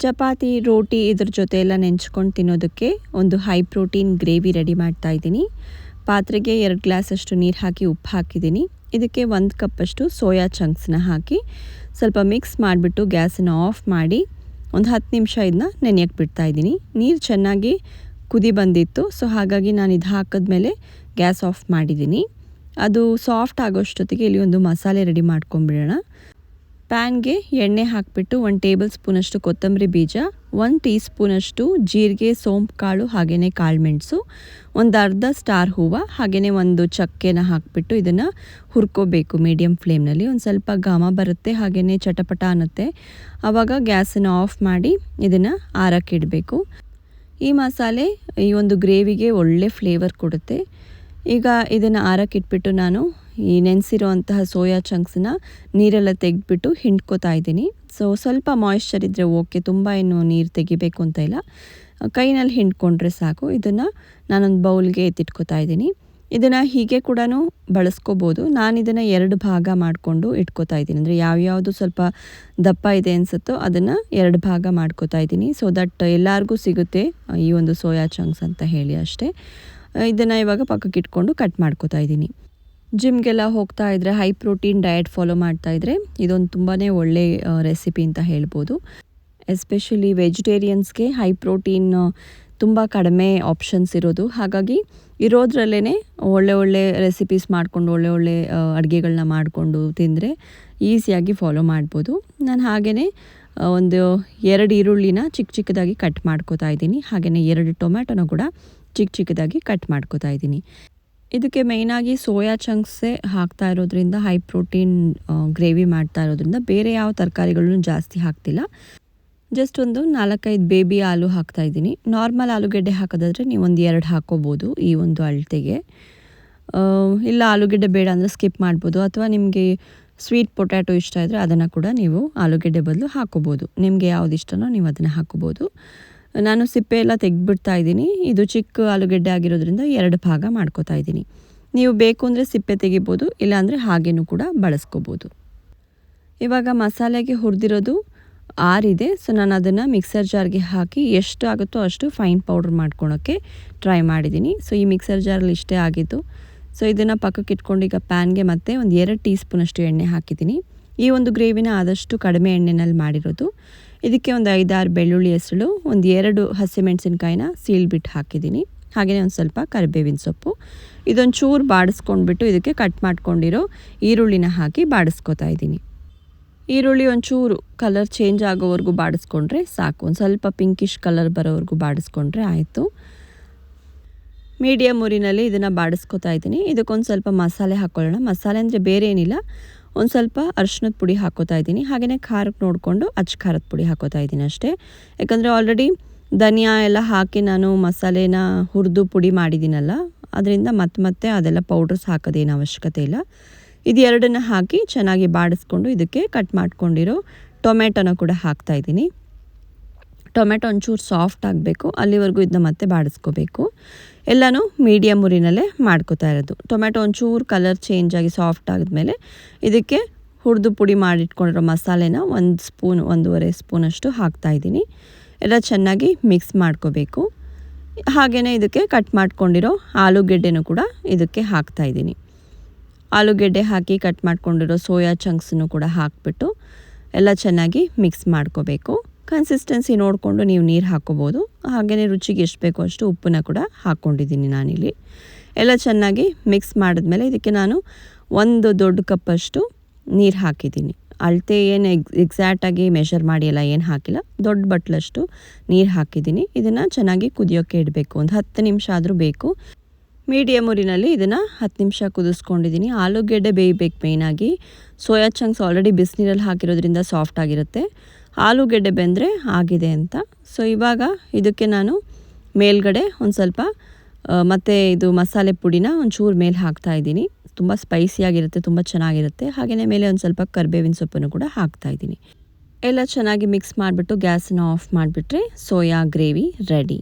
ಚಪಾತಿ, ರೋಟಿ ಇದ್ರ ಜೊತೆ ಎಲ್ಲ ನೆಂಚ್ಕೊಂಡು ತಿನ್ನೋದಕ್ಕೆ ಒಂದು ಹೈ ಪ್ರೋಟೀನ್ ಗ್ರೇವಿ ರೆಡಿ ಮಾಡ್ತಾ ಇದ್ದೀನಿ. ಪಾತ್ರೆಗೆ 2 ಗ್ಲಾಸಷ್ಟು ನೀರು ಹಾಕಿ ಉಪ್ಪು ಹಾಕಿದ್ದೀನಿ. ಇದಕ್ಕೆ 1 ಕಪ್ಪಷ್ಟು ಸೋಯಾ ಚಂಕ್ಸ್ನ ಹಾಕಿ ಸ್ವಲ್ಪ ಮಿಕ್ಸ್ ಮಾಡಿಬಿಟ್ಟು ಗ್ಯಾಸನ್ನು ಆಫ್ ಮಾಡಿ ಒಂದು 10 ನಿಮಿಷ ಇದನ್ನ ನೆನೆಯಕ್ಕೆ ಬಿಡ್ತಾ ಇದ್ದೀನಿ. ನೀರು ಚೆನ್ನಾಗಿ ಕುದಿ ಬಂದಿತ್ತು, ಸೊ ಹಾಗಾಗಿ ನಾನು ಇದು ಹಾಕಿದ್ಮೇಲೆ ಗ್ಯಾಸ್ ಆಫ್ ಮಾಡಿದ್ದೀನಿ. ಅದು ಸಾಫ್ಟ್ ಆಗೋಷ್ಟೊತ್ತಿಗೆ ಇಲ್ಲಿ ಒಂದು ಮಸಾಲೆ ರೆಡಿ ಮಾಡ್ಕೊಂಬಿಡೋಣ. ಪ್ಯಾನ್ಗೆ ಎಣ್ಣೆ ಹಾಕಿಬಿಟ್ಟು 1 ಟೇಬಲ್ ಸ್ಪೂನಷ್ಟು ಕೊತ್ತಂಬರಿ ಬೀಜ, 1 ಟೀ ಸ್ಪೂನಷ್ಟು ಜೀರಿಗೆ, ಸೋಂಪು ಕಾಳು ಹಾಗೆಯೇ ಕಾಳುಮೆಣಸು, ಒಂದು ಅರ್ಧ ಸ್ಟಾರ್ ಹೂವು ಹಾಗೆಯೇ ಒಂದು ಚಕ್ಕೆನ ಹಾಕಿಬಿಟ್ಟು ಇದನ್ನು ಹುರ್ಕೋಬೇಕು ಮೀಡಿಯಮ್ ಫ್ಲೇಮ್ನಲ್ಲಿ. ಒಂದು ಸ್ವಲ್ಪ ಘಮ ಬರುತ್ತೆ, ಹಾಗೆಯೇ ಚಟಪಟ ಅನ್ನುತ್ತೆ. ಆವಾಗ ಗ್ಯಾಸನ್ನು ಆಫ್ ಮಾಡಿ ಇದನ್ನು ಆರಕ್ಕಿಡಬೇಕು. ಈ ಮಸಾಲೆ ಈ ಒಂದು ಗ್ರೇವಿಗೆ ಒಳ್ಳೆ ಫ್ಲೇವರ್ ಕೊಡುತ್ತೆ. ಈಗ ಇದನ್ನು ಆರಕ್ಕಿಟ್ಬಿಟ್ಟು ನಾನು ಈ ನೆನೆಸಿರೋಂತಹ ಸೋಯಾ ಚಂಕ್ಸನ್ನ ನೀರೆಲ್ಲ ತೆಗೆದ್ಬಿಟ್ಟು ಹಿಂಡ್ಕೋತಾ ಇದ್ದೀನಿ. ಸೊ ಸ್ವಲ್ಪ ಮಾಯಿಶ್ಚರ್ ಇದ್ದರೆ ಓಕೆ, ತುಂಬ ಏನು ನೀರು ತೆಗಿಬೇಕು ಅಂತ ಇಲ್ಲ, ಕೈನಲ್ಲಿ ಹಿಂಡ್ಕೊಂಡ್ರೆ ಸಾಕು. ಇದನ್ನು ನಾನೊಂದು ಬೌಲ್ಗೆ ಎತ್ತಿಟ್ಕೋತಾ ಇದ್ದೀನಿ. ಇದನ್ನು ಹೀಗೆ ಕೂಡ ಬಳಸ್ಕೋಬೋದು. ನಾನು ಇದನ್ನು 2 ಭಾಗ ಮಾಡಿಕೊಂಡು ಇಟ್ಕೋತಾ ಇದ್ದೀನಿ. ಅಂದರೆ ಯಾವ್ಯಾವುದು ಸ್ವಲ್ಪ ದಪ್ಪ ಇದೆ ಅನಿಸುತ್ತೋ ಅದನ್ನು 2 ಭಾಗ ಮಾಡ್ಕೋತಾ ಇದ್ದೀನಿ. ಸೊ ದಟ್ ಎಲ್ಲರಿಗೂ ಸಿಗುತ್ತೆ ಈ ಒಂದು ಸೋಯಾ ಚಂಕ್ಸ್ ಅಂತ ಹೇಳಿ ಅಷ್ಟೇ. ಇದನ್ನು ಇವಾಗ ಪಕ್ಕಕ್ಕೆ ಇಟ್ಕೊಂಡು ಕಟ್ ಮಾಡ್ಕೋತಾ ಇದ್ದೀನಿ. ಜಿಮ್ಗೆಲ್ಲ ಹೋಗ್ತಾ ಇದ್ದರೆ, ಹೈ ಪ್ರೋಟೀನ್ ಡಯಟ್ ಫಾಲೋ ಮಾಡ್ತಾ ಇದ್ದರೆ ಇದೊಂದು ತುಂಬಾ ಒಳ್ಳೆ ರೆಸಿಪಿ ಅಂತ ಹೇಳ್ಬೋದು. ಎಸ್ಪೆಷಲಿ ವೆಜಿಟೇರಿಯನ್ಸ್ಗೆ ಹೈ ಪ್ರೋಟೀನ್ ತುಂಬ ಕಡಿಮೆ ಆಪ್ಷನ್ಸ್ ಇರೋದು. ಹಾಗಾಗಿ ಇರೋದ್ರಲ್ಲೇ ಒಳ್ಳೆ ರೆಸಿಪೀಸ್ ಮಾಡಿಕೊಂಡು ಒಳ್ಳೆ ಅಡುಗೆಗಳನ್ನ ಮಾಡಿಕೊಂಡು ತಿಂದರೆ ಈಸಿಯಾಗಿ ಫಾಲೋ ಮಾಡ್ಬೋದು. ನಾನು ಹಾಗೆಯೇ ಒಂದು 2 ಈರುಳ್ಳಿನ ಚಿಕ್ಕದಾಗಿ ಕಟ್ ಮಾಡ್ಕೋತಾ ಇದ್ದೀನಿ. ಹಾಗೆಯೇ 2 ಟೊಮ್ಯಾಟೊನ ಕೂಡ ಚಿಕ್ಕದಾಗಿ ಕಟ್ ಮಾಡ್ಕೋತಾ ಇದ್ದೀನಿ. ಇದಕ್ಕೆ ಮೇಯ್ನಾಗಿ ಸೋಯಾ ಚಂಕ್ಸೇ ಹಾಕ್ತಾ ಇರೋದ್ರಿಂದ, ಹೈ ಪ್ರೋಟೀನ್ ಗ್ರೇವಿ ಮಾಡ್ತಾ ಇರೋದ್ರಿಂದ ಬೇರೆ ಯಾವ ತರಕಾರಿಗಳನ್ನೂ ಜಾಸ್ತಿ ಹಾಕ್ತಿಲ್ಲ. ಜಸ್ಟ್ ಒಂದು 4-5 ಬೇಬಿ ಆಲೂ ಹಾಕ್ತಾ ಇದ್ದೀನಿ. ನಾರ್ಮಲ್ ಆಲೂಗೆಡ್ಡೆ ಹಾಕೋದಾದರೆ ನೀವು ಒಂದು 2 ಹಾಕ್ಕೋಬೋದು ಈ ಒಂದು ಅಳತೆಗೆ. ಇಲ್ಲ ಆಲೂಗೆಡ್ಡೆ ಬೇಡ ಅಂದರೆ ಸ್ಕಿಪ್ ಮಾಡ್ಬೋದು, ಅಥವಾ ನಿಮಗೆ ಸ್ವೀಟ್ ಪೊಟ್ಯಾಟೊ ಇಷ್ಟ ಇದ್ದರೆ ಅದನ್ನು ಕೂಡ ನೀವು ಆಲೂಗೆಡ್ಡೆ ಬದಲು ಹಾಕ್ಕೋಬೋದು. ನಿಮಗೆ ಯಾವ್ದು ಇಷ್ಟನೋ ನೀವು ಅದನ್ನು ಹಾಕ್ಕೋಬೋದು. ನಾನು ಸಿಪ್ಪೆ ಎಲ್ಲ ತೆಗೆದ್ಬಿಡ್ತಾ ಇದ್ದೀನಿ. ಇದು ಚಿಕ್ಕ ಆಲೂಗೆಡ್ಡೆ ಆಗಿರೋದ್ರಿಂದ 2 ಭಾಗ ಮಾಡ್ಕೋತಾ ಇದ್ದೀನಿ. ನೀವು ಬೇಕು ಅಂದರೆ ಸಿಪ್ಪೆ ತೆಗಿಬೋದು, ಇಲ್ಲಾಂದರೆ ಹಾಗೇನೂ ಕೂಡ ಬಳಸ್ಕೋಬೋದು. ಇವಾಗ ಮಸಾಲೆಗೆ ಹುರಿದಿರೋದು ಆರಿದೆ. ಸೊ ನಾನು ಅದನ್ನು ಮಿಕ್ಸರ್ ಜಾರ್ಗೆ ಹಾಕಿ ಎಷ್ಟು ಆಗುತ್ತೋ ಅಷ್ಟು ಫೈನ್ ಪೌಡ್ರ್ ಮಾಡ್ಕೊಳೋಕ್ಕೆ ಟ್ರೈ ಮಾಡಿದ್ದೀನಿ. ಸೊ ಈ ಮಿಕ್ಸರ್ ಜಾರಲ್ಲಿ ಇಷ್ಟೇ ಆಗಿದ್ದು. ಸೊ ಇದನ್ನು ಪಕ್ಕಕ್ಕೆ ಇಟ್ಕೊಂಡು ಈಗ ಪ್ಯಾನ್ಗೆ ಮತ್ತೆ ಒಂದು 2 ಟೀ ಸ್ಪೂನಷ್ಟು ಎಣ್ಣೆ ಹಾಕಿದ್ದೀನಿ. ಈ ಒಂದು ಗ್ರೇವಿನ ಆದಷ್ಟು ಕಡಿಮೆ ಎಣ್ಣೆನಲ್ಲಿ ಮಾಡಿರೋದು. ಇದಕ್ಕೆ ಒಂದು 5-6 ಬೆಳ್ಳುಳ್ಳಿ ಹೆಸರು, ಒಂದು 2 ಹಸಿಮೆಣಸಿನ್ಕಾಯಿನ ಸೀಳ್ಬಿಟ್ಟು ಹಾಕಿದ್ದೀನಿ. ಹಾಗೆಯೇ ಒಂದು ಸ್ವಲ್ಪ ಕರಿಬೇವಿನ ಸೊಪ್ಪು. ಇದೊಂದು ಚೂರು ಬಾಡಿಸ್ಕೊಂಡ್ಬಿಟ್ಟು ಇದಕ್ಕೆ ಕಟ್ ಮಾಡ್ಕೊಂಡಿರೋ ಈರುಳ್ಳಿನ ಹಾಕಿ ಬಾಡಿಸ್ಕೊತಾ ಇದ್ದೀನಿ. ಈರುಳ್ಳಿ ಒಂಚೂರು ಕಲರ್ ಚೇಂಜ್ ಆಗೋವರೆಗೂ ಬಾಡಿಸ್ಕೊಂಡ್ರೆ ಸಾಕು. ಒಂದು ಸ್ವಲ್ಪ ಪಿಂಕಿಶ್ ಕಲರ್ ಬರೋವರೆಗೂ ಬಾಡಿಸ್ಕೊಂಡ್ರೆ ಆಯಿತು. ಮೀಡಿಯಮ್ ಉರಿನಲ್ಲಿ ಇದನ್ನು ಬಾಡಿಸ್ಕೊತಾ ಇದ್ದೀನಿ. ಇದಕ್ಕೊಂದು ಸ್ವಲ್ಪ ಮಸಾಲೆ ಹಾಕ್ಕೊಳ್ಳೋಣ. ಮಸಾಲೆ ಅಂದರೆ ಬೇರೆ ಏನಿಲ್ಲ, ಒಂದು ಸ್ವಲ್ಪ ಅರಿಶಿನದ ಪುಡಿ ಹಾಕೋತಾ ಇದ್ದೀನಿ. ಹಾಗೆಯೇ ಖಾರಕ್ಕೆ ನೋಡಿಕೊಂಡು ಖಾರದ ಪುಡಿ ಹಾಕೋತಾ ಇದ್ದೀನಿ ಅಷ್ಟೇ. ಯಾಕಂದರೆ ಆಲ್ರೆಡಿ ಧನಿಯಾ ಎಲ್ಲ ಹಾಕಿ ನಾನು ಮಸಾಲೆನ ಹುರಿದು ಪುಡಿ ಮಾಡಿದ್ದೀನಲ್ಲ, ಅದರಿಂದ ಮತ್ತೆ ಅದೆಲ್ಲ ಪೌಡರ್ಸ್ ಹಾಕೋದೇನು ಅವಶ್ಯಕತೆ ಇಲ್ಲ. ಇದು 2 ಹಾಕಿ ಚೆನ್ನಾಗಿ ಬಾಡಿಸ್ಕೊಂಡು ಇದಕ್ಕೆ ಕಟ್ ಮಾಡ್ಕೊಂಡಿರೋ ಟೊಮೆಟೊನ ಕೂಡ ಹಾಕ್ತಾ ಇದ್ದೀನಿ. ಟೊಮೆಟೊ ಒಂಚೂರು ಸಾಫ್ಟ್ ಆಗಬೇಕು, ಅಲ್ಲಿವರೆಗೂ ಇದನ್ನ ಮತ್ತೆ ಬಾಡಿಸ್ಕೋಬೇಕು. ಎಲ್ಲನೂ ಮೀಡಿಯಮ್ ಉರಿನಲ್ಲೇ ಮಾಡ್ಕೋತಾ ಇರೋದು. ಟೊಮೆಟೊ ಒಂಚೂರು ಕಲರ್ ಚೇಂಜ್ ಆಗಿ ಸಾಫ್ಟ್ ಆದಮೇಲೆ ಇದಕ್ಕೆ ಹುರಿದು ಪುಡಿ ಮಾಡಿಟ್ಕೊಂಡಿರೋ ಮಸಾಲೆನ 1 ಸ್ಪೂನ್ 1.5 ಸ್ಪೂನಷ್ಟು ಹಾಕ್ತಾಯಿದ್ದೀನಿ. ಎಲ್ಲ ಚೆನ್ನಾಗಿ ಮಿಕ್ಸ್ ಮಾಡ್ಕೋಬೇಕು. ಹಾಗೆಯೇ ಇದಕ್ಕೆ ಕಟ್ ಮಾಡ್ಕೊಂಡಿರೋ ಆಲೂಗೆಡ್ಡೆನೂ ಕೂಡ ಇದಕ್ಕೆ ಹಾಕ್ತಾಯಿದ್ದೀನಿ. ಆಲೂಗೆಡ್ಡೆ ಹಾಕಿ ಕಟ್ ಮಾಡ್ಕೊಂಡಿರೋ ಸೋಯಾ ಚಂಕ್ಸನ್ನು ಕೂಡ ಹಾಕಿಬಿಟ್ಟು ಎಲ್ಲ ಚೆನ್ನಾಗಿ ಮಿಕ್ಸ್ ಮಾಡ್ಕೋಬೇಕು. ಕನ್ಸಿಸ್ಟೆನ್ಸಿ ನೋಡಿಕೊಂಡು ನೀವು ನೀರು ಹಾಕ್ಕೋಬೋದು. ಹಾಗೆಯೇ ರುಚಿಗೆ ಎಷ್ಟು ಬೇಕೋ ಅಷ್ಟು ಉಪ್ಪನ್ನ ಕೂಡ ಹಾಕ್ಕೊಂಡಿದ್ದೀನಿ ನಾನಿಲ್ಲಿ. ಎಲ್ಲ ಚೆನ್ನಾಗಿ ಮಿಕ್ಸ್ ಮಾಡಿದ್ಮೇಲೆ ಇದಕ್ಕೆ ನಾನು 1 ದೊಡ್ಡ ಕಪ್ಪಷ್ಟು ನೀರು ಹಾಕಿದ್ದೀನಿ. ಅಳತೆ ಏನು ಎಕ್ಸಾಕ್ಟಾಗಿ ಮೆಷರ್ ಮಾಡಿ ಎಲ್ಲ ಏನು ಹಾಕಿಲ್ಲ, ದೊಡ್ಡ ಬಟ್ಲಷ್ಟು ನೀರು ಹಾಕಿದ್ದೀನಿ. ಇದನ್ನು ಚೆನ್ನಾಗಿ ಕುದಿಯೋಕ್ಕೆ ಇಡಬೇಕು. ಒಂದು 10 ನಿಮಿಷ ಆದರೂ ಬೇಕು. ಮೀಡಿಯಮ್ ಉರಿನಲ್ಲಿ ಇದನ್ನು 10 ನಿಮಿಷ ಕುದಿಸ್ಕೊಂಡಿದ್ದೀನಿ. ಆಲೂಗೆಡ್ಡೆ ಬೇಯಬೇಕು ಮೇಯ್ನಾಗಿ. ಸೋಯಾ ಚಂಕ್ಸ್ ಆಲ್ರೆಡಿ ಬಿಸಿನೀರಲ್ಲಿ ಹಾಕಿರೋದ್ರಿಂದ ಸಾಫ್ಟ್ ಆಗಿರುತ್ತೆ. ಆಲೂಗೆಡ್ಡೆ ಬೆಂದರೆ ಆಗಿದೆ ಅಂತ. ಸೊ ಇವಾಗ ಇದಕ್ಕೆ ನಾನು ಮೇಲ್ಗಡೆ ಒಂದು ಸ್ವಲ್ಪ ಮತ್ತು ಇದು ಮಸಾಲೆ ಪುಡಿನ ಒಂಚೂರು ಮೇಲೆ ಹಾಕ್ತಾಯಿದ್ದೀನಿ. ತುಂಬ ಸ್ಪೈಸಿಯಾಗಿರುತ್ತೆ, ತುಂಬ ಚೆನ್ನಾಗಿರುತ್ತೆ. ಹಾಗೆಯೇ ಮೇಲೆ ಒಂದು ಸ್ವಲ್ಪ ಕರಿಬೇವಿನ ಸೊಪ್ಪನ್ನು ಕೂಡ ಹಾಕ್ತಾಯಿದ್ದೀನಿ. ಎಲ್ಲ ಚೆನ್ನಾಗಿ ಮಿಕ್ಸ್ ಮಾಡಿಬಿಟ್ಟು ಗ್ಯಾಸನ್ನು ಆಫ್ ಮಾಡಿಬಿಟ್ರೆ ಸೋಯಾ ಗ್ರೇವಿ ರೆಡಿ.